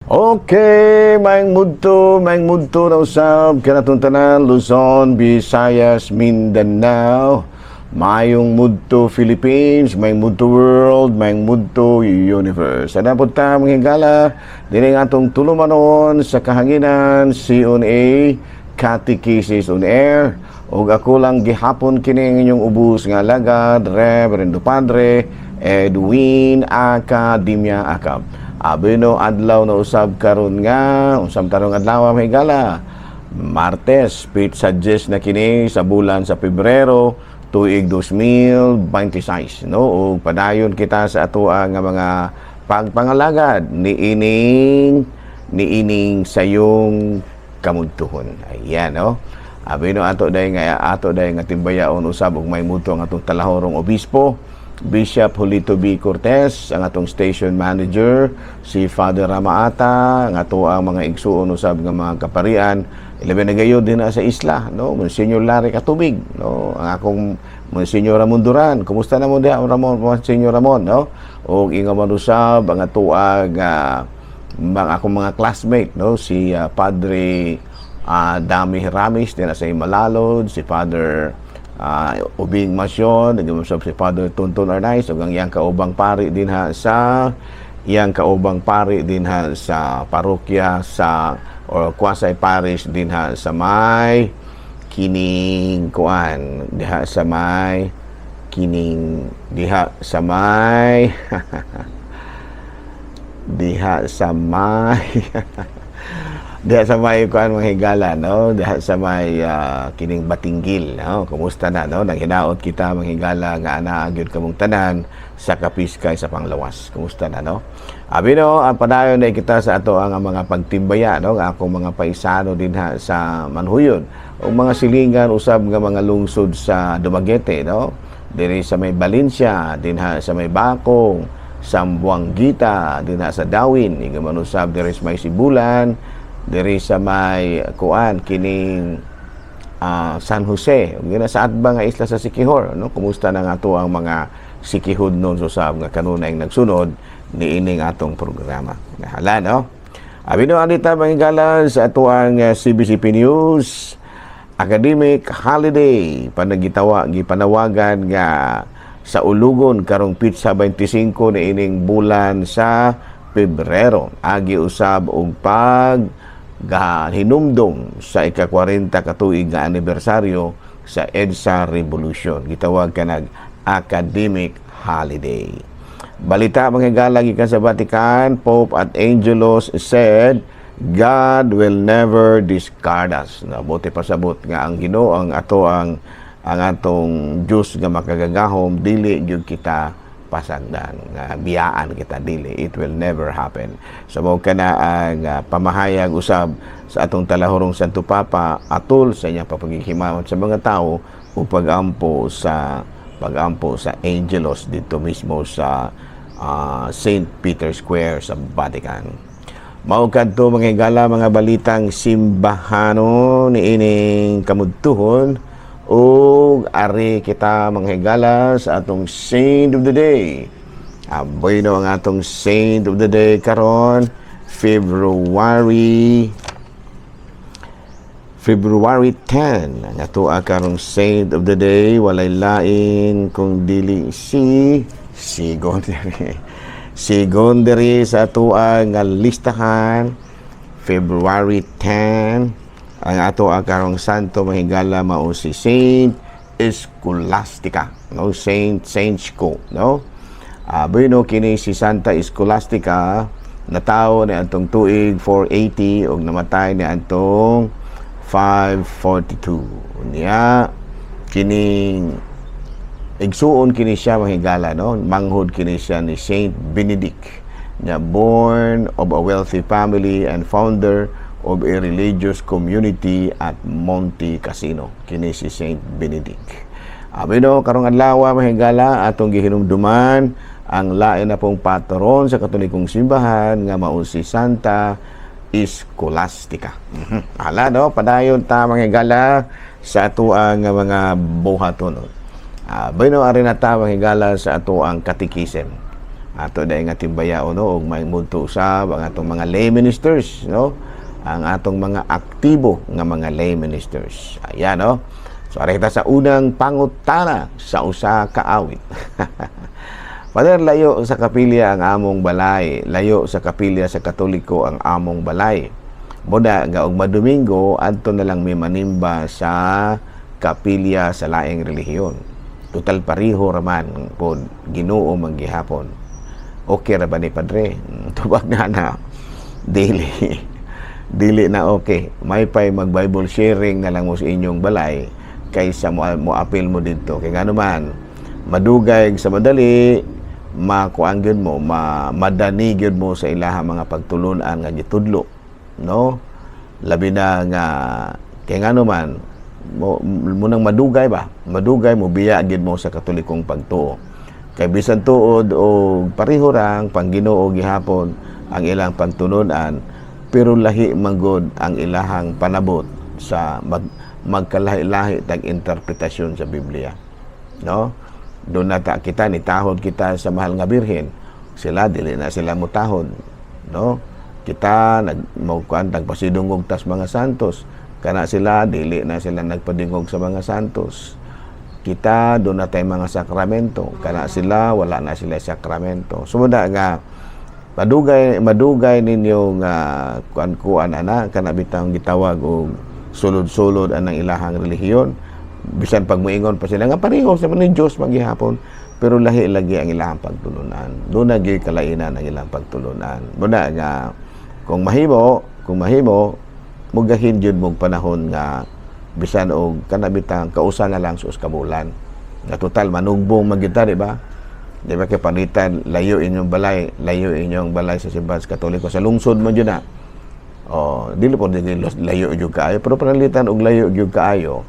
Okay, maing mudto na usab kanatong tanan Luzon, Visayas, Mindanao. Mayong mudto Philippines, mayong mudto world, mayong mudto universe. Ana pud ta mga higala dinhi atong tulumanon sa kahanginan CONA Catechesis on Air. Og ako lang gihapon kini inyong ubos nga alagad Reverendo Padre Edwin Academia Acab. Abino adlaw na usab karon nga unsam tarong adlaw may gala Martes pit suggest na kini sa bulan sa Pebrero tuig 2026 no ug padayon kita sa atoa nga mga pagpangalagad ni ining sayong kamudtuhon. Ayan no. Abino ato day nga timbayaon usab og may muto ang atong talahorong obispo Bishop Julito B. Cortez, ang atong station manager, si Father Ramaata, ang ato ang mga igsuon usab nga mga kaparian, ilabi na gayon din na sa isla, no? Monsignor Larry Katubig, no? Ang akong Monsignor Ramon Duran, kumusta na mo diha Monsignor Ramon, no? O inga man usab ang ato mga akong mga classmate, no? Si Padre Dami Ramis din sa Himalalod, si Father Ubing Masyon, nagmasab si Father Tonton Arnaiz, ug ang iyang kaubang pari din ha sa parokya sa or Quasay Parish din ha sa may kining kuan diha sa may kining diha sa may diha sa may diha sa may kuan mga higala no diha sa may kining Batinggil no kumusta na no naghinaot kita mga higala nga ana gyud kamong tanan sa Kapiskay sa Panglawas kumusta na no abi no ang padayon na kita sa ato ang mga pagtimbaya no nga akong mga paisano din ha sa Manhuyon ug mga silingan usab nga mga lungsod sa Dumaguete no diri sa may Valencia din ha sa may Bacong Sambuanguita din ha sa Dawin ug man usab diri sa may Sibulan diri sa may kuan kining San Jose gina sa atbang nga isla sa Siquijor no kumusta na nga ato ang mga sikihud non susab nga kanunay nagsunod ni ining atong programa hala no abi no anita mangigalan sa ato ang CBCP News academic holiday gipanawagan nga sa ulugon karong pitsa 25 ni ining bulan sa Pebrero agi usab og hinumdum sa ika-40 katuig nga anibersaryo sa EDSA Revolution. Gitawag kanag academic holiday. Balita mga higala gikan sa Vatican, Pope at Angelos said, God will never discard us. Nabuti pasabot nga ang Ginoo ang atong Dios nga makagagahom dili gyud kita pasagdan nga biyaan kita dili it will never happen so mo kana ang pamahayag usab sa atong talahorong Santo Papa atol sa iyang papaghihimaon sa mga tao ug pagampo sa Angelos dito mismo sa St. Peter Square sa Vatican. Mao kadto mga higala mga balitang simbahano ni ining kamudtuhon ug ari kita mga higala sa atong Saint of the Day. Bueno ang atong Saint of the Day karon February 10. Ang ato karong Saint of the Day walay lain kung dili si Gondari sa ato ang listahan February 10. Ang ato karong santo mahigala mao si Saint Scholastica no Saint School no bueno kini si Santa Scholastica natawo ni antong tuig 480 ug namatay ni antong 542 niya kining igsuon kini siya mahigala no manghod kini siya ni Saint Benedict na born of a wealthy family and founder of a religious community at Monte Cassino kini si Saint Benedict. Abino karong adlaw mahigala atong gihinumduman ang lain na pong patron sa Katolikong simbahan nga mao si Santa Scholastica. Hala no padayon ta mahigala sa ato ang mga buhaton. Abino ari na ta mahigala sa ato ang catechism. ato dai nga timbayao no og may mudto usab ang atong mga lay ministers no, ang atong mga aktibo nga mga lay ministers. Ayan no. So ari kita sa unang pangutana sa usa ka awit. Pader, layo sa kapilya ang among balay, layo sa kapilya sa Katoliko ang among balay. Boda nga og madomingo adto na lang may manimba sa kapilya sa laing relihiyon. Total pariho raman pod Ginoo man gihapon. Okay ra ba ni Padre? Tubag na dili na okay. May pay mag Bible sharing na lang mo sa inyong balay kaysa mo apil mo dito. Kay ngano man madugay sa madali, makuanggid mo, madanigid mo sa ilaha mga pagtulunan nga gitudlo, no? Labi na nga kay ngano man mo nang madugay mo biya gid mo sa Katolikong pagtuo. Kay bisan tuod o pareho rang pang Ginoo gihapon ang ilang pagtulunan, pero lahi manggod ang ilahang panabot sa magkalahi-lahi tag interpretasyon sa Biblia, no? Doon nata kita nitahod kita sa mahal nga birhen, sila dili na sila mutahod, no? Kita nagpasidungog tas mga santos, kana sila dili na sila nagpadingog sa mga santos. Kita doon na tayo mga sakramento, kana sila wala na sila sakramento. Sumunda nga madugay ninyo nga kuan ana kana bitang gitawag og sulod-sulod anang ilahang relihiyon. Bisan pag moingon pa sila nga pareho sa man Dios maghihapon, pero lahi lagi ang ilahang pagtulunan. Doon nagi kalainan ang ilang pagtulunan. Muna nga kung mahimo mugahin jud mong panahon nga bisan og kanabitang kausa na lang sus kabulan. Nga total manugbong magita, di ba? Di ba kay panitan layo inyong balay sa simbahan Katoliko sa lungsod mo jud na. Oh, dili po layo jud kaayo, pero panalitan og layo jud kaayo.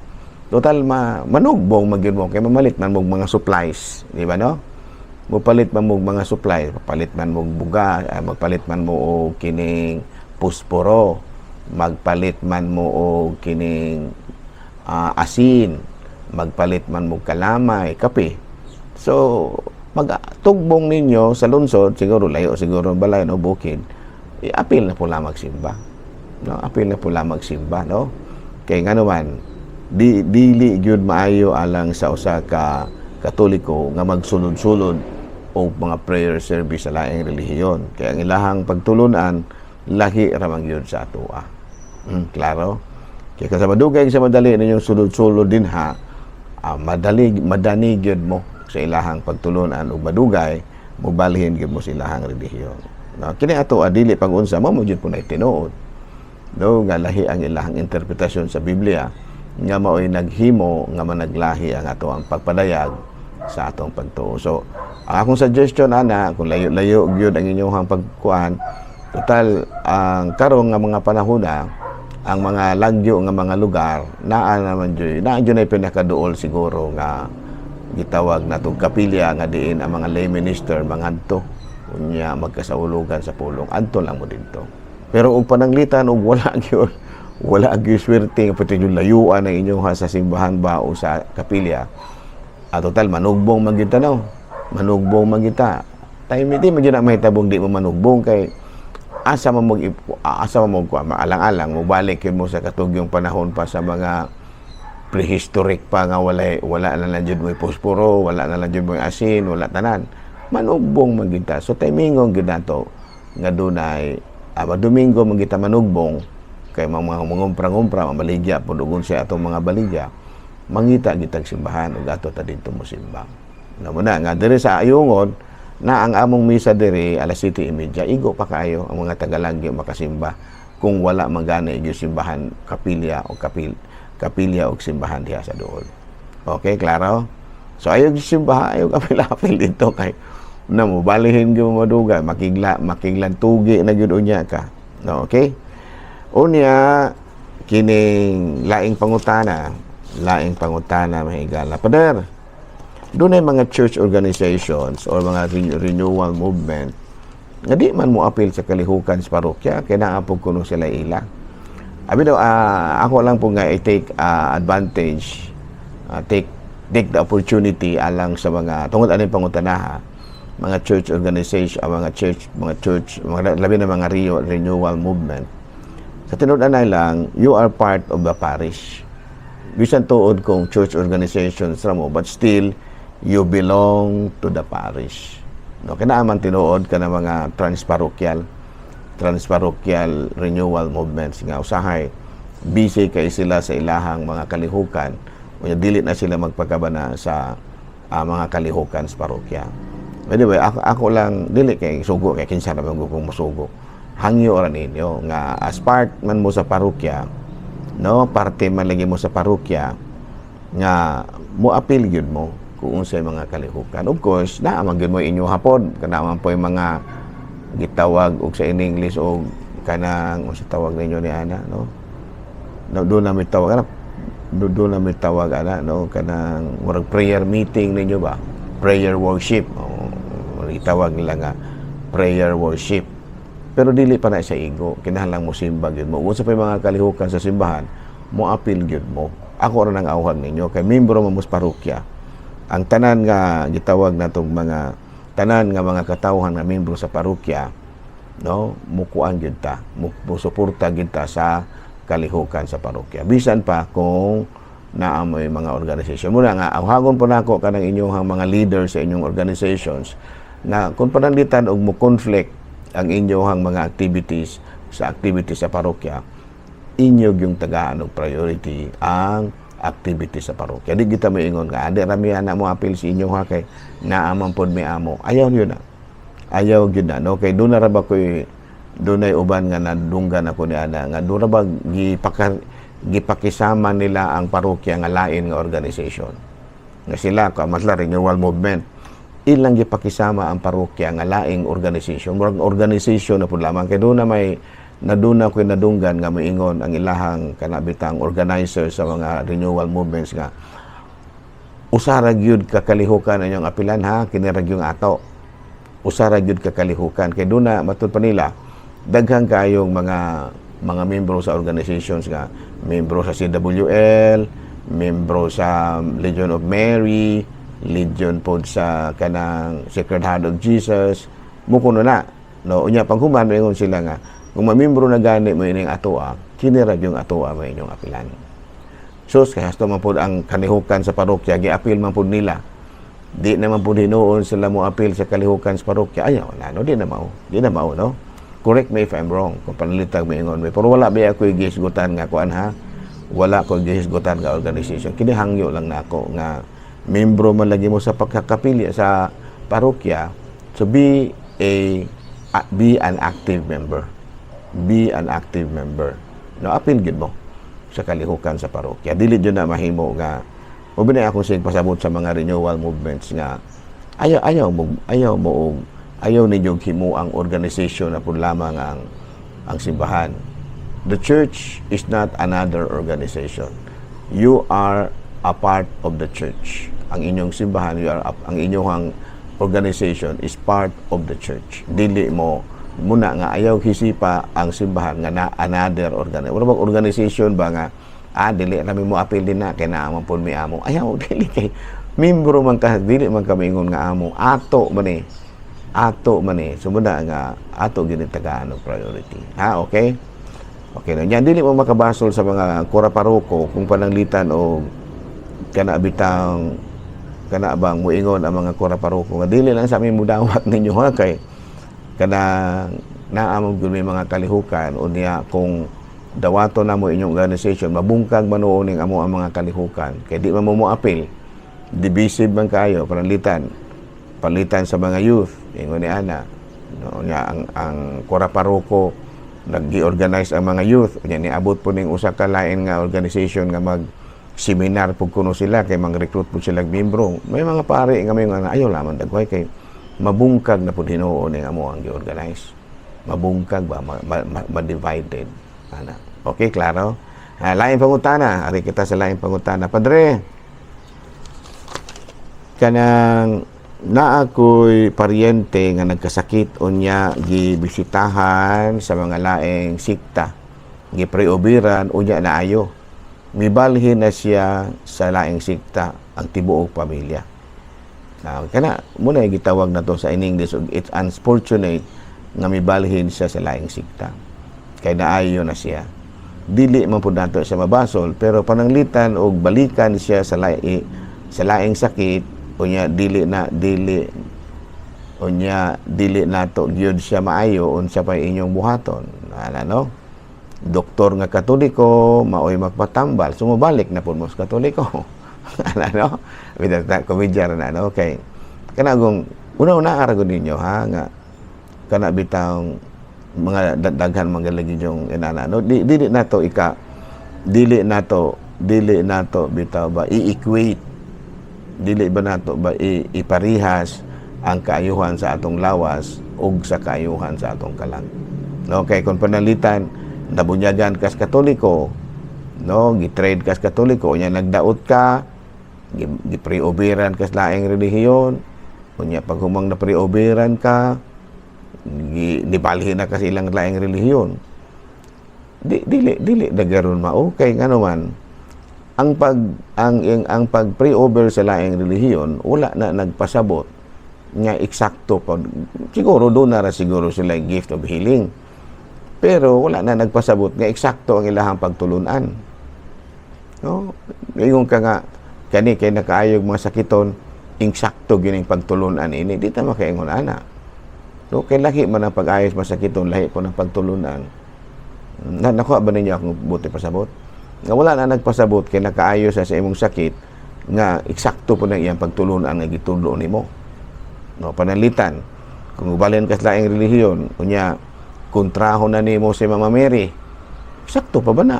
Total manugbong magyud mo kay mamalit man mong mga supplies, di ba no? Mupalit man mong mga supplies, papalit man mong buga, magpalit man mo og kining pusporo, magpalit man mo og kining asin, magpalit man mo kalamay, kape. So, magtugbong ninyo sa lungsod, siguro layo, siguro balay, no, bukid, apil na pula magsimba. No? Apil na pula magsimba, no? Kaya nga naman, dili gyud maayo alang sa usa ka Katoliko nga magsulod-sulod o mga prayer service sa laing relihiyon. Kaya ang ilahang pagtulunan, lahi ramang yun sa atua. Klaro? Kaya sa madugay sa madali ninyong sulod-sulod din ha, madani gyud mo sa ilahang pagtulunan o madugay, mubalhin gyud mo sa ilahang relihiyon. No? Kini ato adili pag-unsa mo gyud po na itinuod. No, nga lahi ang ilahang interpretasyon sa Biblia nga mao'y naghimo nga managlahi ang ato ang pagpadayag sa atong pagtuo. So, ang akong suggestion ana, kung layo gyud ang inyong pagkuan, total ang karong nga mga panahon ang mga lagyo nga mga lugar naa naman jud ay pinakaduol siguro nga gitawag natong kapilya nga diin ang mga lay minister mangadto unya magkasaulugan sa pulong adto lang mo didto. Pero og pananglitan og wala gyud swerte nga pati yung layuan ang inyong sa simbahan ba o sa kapilya. Total manugbong magitanaw. Manugbong magita. Time di man gyud na mahitabong di mo manugbong kay asa mo maalang-alang mo balik yun mo sa katugyong panahon pa sa mga prehistoric pa nga wala na lang jud mo posporo, wala na lang jud mo asin, wala tanan. Manugbong magita. So timingong gyud nato nga dunay Domingo magita manugbong kay mga mangumpra-ngumpra maligya pudugon siya atong mga baligya mangita gitag simbahan ug ato ta didto mo simba. Namuna nga diri sa Ayungon na ang among misa diri alas 7:30 igo pa kayo ang mga tagalagyo makasimba kung wala magana gyud simbahan kapilya o simbahan diha sa duol. Okay, klaro? So ayo simbahan, ayo kapil-apil dito kay na mo balihin gyud mo madugay makiglan tugi na gyud unya ka. No, okay? Unya kining laing pangutana mahigala. Pader, doon ay mga church organizations or mga renewal movement nga di man mo apil sa kalihukan sa parokya kaya naapog kuno sila ila. Abi daw ako lang po nga i-take advantage take the opportunity alang sa mga tungod aning pangutanaha mga church organization, mga labi na mga renewal movement. Sa tinud-anay lang, you are part of the parish. Bisan tuod kung church organizations ra mo, but still you belong to the parish. No, kinaaman tinuod ka ng mga transparochial renewal movements nga usahay busy kay sila sa ilahang mga kalihukan, unya dili na sila magpagkabana sa mga kalihukan sa parokya. Anyway, ako lang dili kay sugo kay kinsa naman kung musugo. Hangyo ra ninyo nga as part man mo sa parokya, no, parte man lagi mo sa parokya nga mo appeal gyud mo kung unsay mga kalihukan. Of course, naa man gyud mo inyo hapon kana man po yung mga gitawag og sa in English og kanang unsa tawag ninyo ni ana, no? Doon na may tawag ana, no, kanang murag prayer meeting ninyo ba? Prayer worship. Itawag nila nga prayer worship. Pero dili pa na sa igo, kinahanglan mo simba gyud mo. Unsa pa mga kalihukan sa simbahan, mo appeal gyud mo. Ako ra nang awhag ninyo kay membro mo sa parokya. Ang tanan nga gitawag natong mga tanan nga mga katawhan nga membro sa parokya, no, mukuan gyud ta, mo suporta gyud ta sa kalihukan sa parokya. Bisan pa kung naamoy mga organisasyon. Muna nga, awhagon po nako kanang inyong mga leaders sa inyong organizations na kung pananglitan og mo conflict ang inyong mga activities sa parokya, inyo yung tagaan og priority ang activities sa parokya. Di kita maingon nga, adi rami na mo appeal sa inyo ha kay naaman pod may amo. Ayaw yun na. Ayaw yun na. No? Kay doon na ba ko'y doon ay uban nga nadunggan ako ni ana nga doon ba gipakisama nila ang parokya nga lain nga organization. Nga sila, kamatla renewal movement, ilang gipakisama ang parokya nga laing organization. Murag organization na po lamang. Kaya doon na may naduna ko nadunggan nga moingon ang ilahang kanabitang organizer sa mga renewal movements nga usara gyud kakalihukan inyong apilan ha, kinirag yung ato. Usara gyud kakalihukan. Kaya doon na matud pa nila, daghang kayong mga membro sa organizations nga, membro sa CWL, membro sa Legion of Mary, Legion pod sa kanang Sacred Heart of Jesus, mukuno na. No, unya paghuman moingon sila nga, kung mamembro na gani mo ining atoa, kinirag yung atoa mo inyong apilan. So, kaya hasto man pod ang kalihukan sa parokya, gi-appeal man pod nila. Di naman pod hinuon sila mo appeal sa kalihukan sa parokya. Ayaw, wala, no? Di na mao, no? Correct me if I'm wrong, kung panalitag mo ingon mo. Pero wala ba ako gihisgutan nga kuan ha? Wala ko gihisgutan nga organization. Kinihangyo lang na ako nga membro man lagi mo sa pagkakapilya sa parokya. So be an active member. Be an active member. No, appeal gid mo sa kalihukan sa parokya. Dili jud na mahimo nga ubinay akong sig pasabot sa mga renewal movements nga ayaw ninyo himo ang organization na po lamang ang simbahan. The church is not another organization. You are a part of the church. Ang inyong simbahan, ang inyong organization is part of the church. Dili mo muna nga ayaw hisipa ang simbahan nga na another organization. Wala bang organization ba nga dili rami mo appeal din na kay naaman po mi amo. Ayaw dili kay membro man ka, dili man kami ingon nga amo. Ato man eh. Sumunda nga ato gini tagaan og priority. Ha, okay? Okay na. Yan, dili mo makabasol sa mga kura paroko kung pananglitan o kanabitang kanabang muingon ang mga kura paroko. Nga dili lang sa amin mudawat ninyo ha kay kana naamong gyud may mga kalihukan o niya kung dawato na mo inyong organization mabungkag manuon ning amo ang mga kalihukan kay di man mo appeal divisive man kayo palitan sa mga youth ingon ni ana no nya ang kura paroko nag-organize ang mga youth nya niabot po ning usa ka lain nga organization nga mag seminar pug kuno sila kay mang-recruit po sila membro may mga pare nga may nga ayaw lamang dagway kay mabungkag na pud hinuon ning amo ang gi-organize mabungkag ba ma-divided ana okay klaro lain pangutana ari kita sa lain pangutana padre kanang naa ko'y paryente nga nagkasakit unya gibisitahan sa mga laing sikta gipreobiran unya naayo mibalhin na siya sa laing sikta ang tibuok pamilya Kana muna gitawag na to sa in English og it's unfortunate nga mibalhin siya sa laing sikta. Kay naayo na siya. Dili man pud nato siya mabasol pero pananglitan og balikan siya sa laing sakit unya dili nato gyud siya maayo unsa pa inyong buhaton. No? Doktor nga Katoliko maoy magpatambal sumubalik na pud mo sa Katoliko. No? With that komedya na no kay kanagong una-una aragon ninyo ha nga kana bitang mga daghan mga lagi yung inana no dili nato bitaw ba i-equate dili ba nato ba iparihas ang kaayuhan sa atong lawas ug sa kaayuhan sa atong kalang no kay kung panalitan nabunyagan kas Katoliko no gitrade kas Katoliko nya nagdaot ka gi-pre-oberan kas laing relihiyon unya paghumang na pre-oberan ka nibalhin na kasi ilang laing relihiyon dili dagaron mao kay ngano man ang pag pre-over sa laing relihiyon wala na nagpasabot nga eksakto pa siguro do na ra siguro sila gift of healing pero wala na nagpasabot nga eksakto ang ilahang pagtulunan no ingon ka nga kani kay nakaayog mga sakiton insakto gining pagtulunan ini di ta makaingon ana no kay lahi man ang pag-ayos masakiton lahi po ng pagtulunan nakuha ba ninyo akong buti pasabot nga wala na nagpasabot kay nakaayos sa imong sakit nga eksakto po na iyang pagtulunan nga gitulo nimo no panalitan kung ubalin ka sa laing relihiyon unya kontrahon na nimo si Mama Mary eksakto pa ba na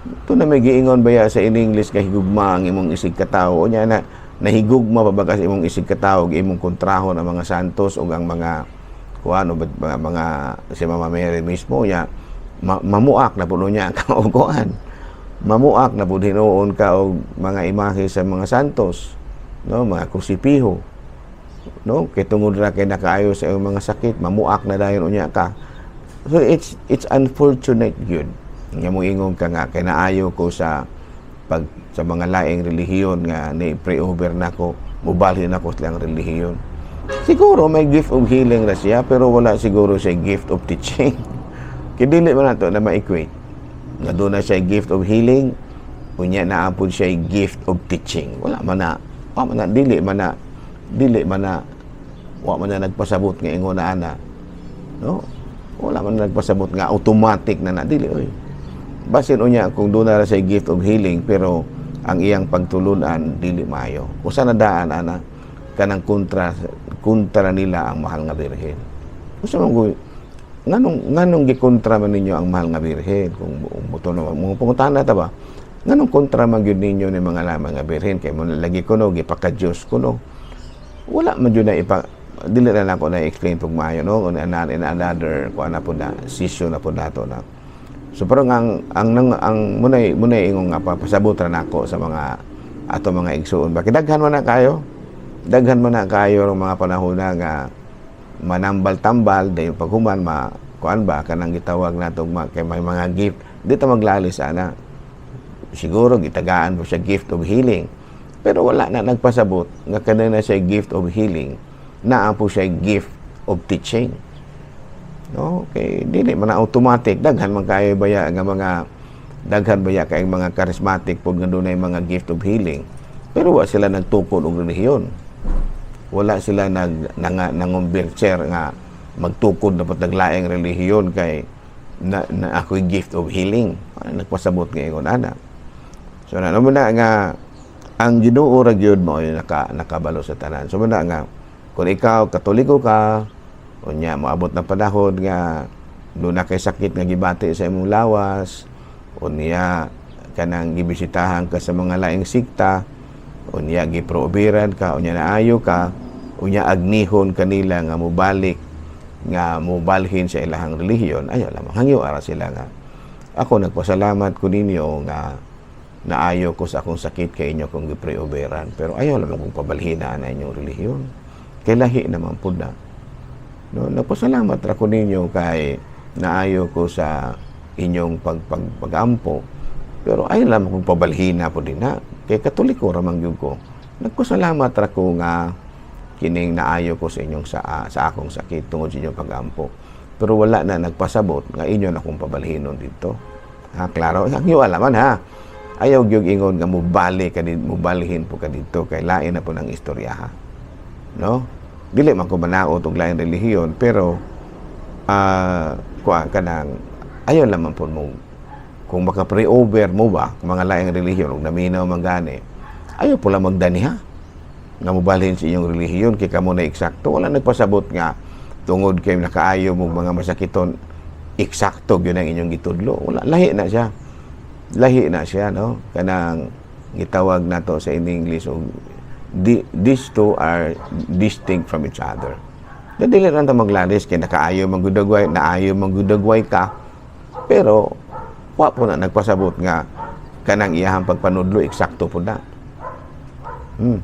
ito na may giingon baya sa in English kay higugma ang imong isig katawo o niya na nahigugma pa ba kasi imong isig katawo imong kontrahon ang mga santos o ang mga kuano mga si Mama Mary mismo niya mamuak na puno niya ang kauguan mamuak na po hinuon ka og mga imahe sa mga santos no mga krusipiho no kay tungod ra kay nakaayo sa iyong mga sakit mamuak na dayon unya ka so it's unfortunate good nga mo ingon ka nga kay naayo ko sa mga laing relihiyon nga ni pre-over nako mubalhin ako sa laing relihiyon siguro may gift of healing ra siya pero wala siguro siya gift of teaching kay dili man nato na ma-equate nga doon na siya gift of healing unya na apod siya gift of teaching wala man na dili man na nagpasabot nga ingon na ana no wala man nagpasabot nga automatic na dili oy basin unya kung doon na siya gift of healing pero ang iyang pagtulunan dili maayo usa na daan ana kanang kontra nila ang mahal nga birhen usa man nganong gikontra man ninyo ang mahal nga birhen kung buto na mga pangutana ta ba nganong kontra man gyud ninyo ni mga lamang nga birhen kay mo lagi kuno gipaka-Dios kuno wala man gyud na dili na ako na explain pug maayo no on another ko ana pud na session na pud nato na so parang ang munay ingong nga pasabot ra nako sa mga ato mga igsuon bakit daghan man na kayo ng mga panahon na nga manambal-tambal dayon paghuman kuan ba kanang gitawag nato kay may mga gift dito maglalis ana siguro gitagaan mo siya gift of healing pero wala na nagpasabot nga kanina siya gift of healing naa po siya gift of teaching no okay dili man na automatic daghan man kayo baya nga mga daghan baya kay mga charismatic pud nga dunay mga gift of healing pero wa sila nagtukod og relihiyon wala sila nangumbircher nga magtukod na pataglaing relihiyon kay na ako'y gift of healing nagpasabot nga ingon ana so na naman na nga ang Ginoo ra gyud mo ay nakabalo sa tanan so man nga kung ikaw Katoliko ka unya moabot na panahon nga do na kay sakit nga gibati sa imong lawas unya kanang gibisitahan ka sa mga laing sikta unya giprooberan ka unya naayo ka unya agnihon kanila nga mobalhin sa ilahang relihiyon ayo lamang hangyo ara sila nga ako nagpasalamat ko ninyo nga naayo ko sa akong sakit kay inyo kung giprooberan pero ayo lamang kung pabalhina na inyong relihiyon kay lahi naman pud na no nagpasalamat ra ko ninyo kay naayo ko sa inyong pagampo pero ay lamang kung pabalhina po din na kay Katoliko ra man gyud ko Nagpasalamat ra ko nga kining naayo ko sa inyong sa akong sakit tungod sa inyong pag-ampo. Pero wala na nagpasabot nga inyo na akong pabalhinon dito. Ha, klaro? Ang iyo alaman ha. Ayaw gyud ingon nga mubalhin po ka dito kay lain na po ng istorya ha. No? Dili man ko manaot og lain relihiyon pero kuan kanang ayaw lamang po mo kung maka-pre-over mo ba mga laing relihiyon ug naminaw man gani. Ayaw po lang magdaniha nga mubalhin sa inyong relihiyon kay kamo na eksakto wala nagpasabot nga tungod kay nakaayo mo mga masakiton eksakto gyud ang inyong gitudlo wala lahi na siya no kanang gitawag nato sa in English og these two are distinct from each other. Dili ra ta maglalis kay nakaayo manggudagway naayo manggudagway ka pero wa po na nagpasabot nga kanang iyahang pagpanudlo eksakto po na.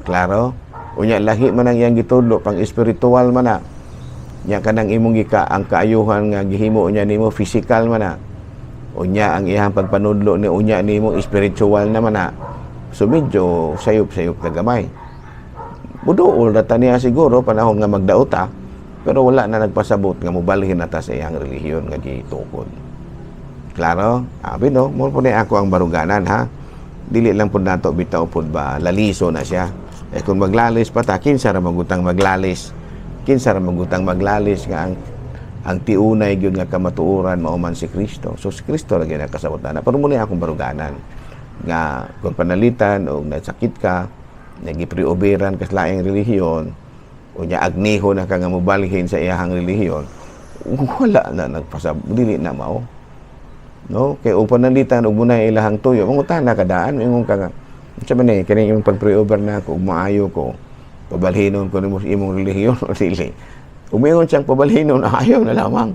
Klaro? Unya lahi man ang iyang gitudlo pang espiritual man na. Nya kanang imong ang kaayuhan nga gihimo unya nimo physical man na. Unya ang iyang pagpanudlo ni unya nimo spiritual naman na. So medyo sayop-sayop na gamay. Buduol na taniya siguro panahon nga magdaota pero wala na nagpasabot nga mobalhin na ta sa iyang relihiyon nga gitukod. Klaro? Abi no, mo po ni ako ang baruganan ha. Dili lang pud nato bitaw pud ba laliso na siya. Kung maglalis pa ta kinsa ra magutang maglalis. Kinsa ra magutang maglalis nga ang tiunay gyud nga kamatuoran mao man si Kristo. So si Kristo ra gyud nakasabot na. Pero muna akong baruganan nga kung panalitan o nasakit ka, nagipre-oberan kas laing relihiyon o nya agniho na ka nga mobalhin sa iyahang relihiyon, wala na nagpasabot dili na mao. No, kay og panalitan og muna ilahang tuyo, mangutan na kadaan ingon ka nga. Unsa man ni kani imong pag-pre-over na ko maayo ko pabalhinon ko nimo imong relihiyon o dili. Umingon siyang pabalhinon, ayaw na lamang.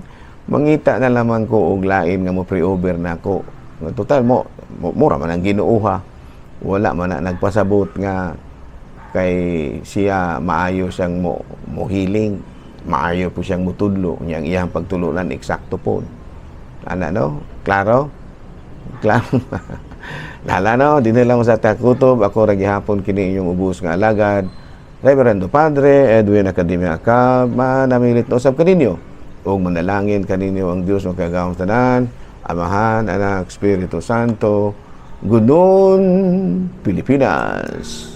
Mangita na lamang ko og lain nga mo pre-over na ko. Total mo mura man ang ginuuha. Wala man na nagpasabot nga kay siya maayo siyang mo healing, maayo po siyang mutudlo, nya ang iyang pagtulunan eksakto po. Ana no? Klaro? Klaro. Lala no, dinala mo sa takutob, ako ra gihapon kini inyong ubos nga alagad. Reverendo Padre Edwin Academia Acab, manamilit na usab kaninyo. Ug manalangin kaninyo ang Dios ng kagawang tanan, Amahan, Anak, Espiritu Santo, Gudon, Pilipinas.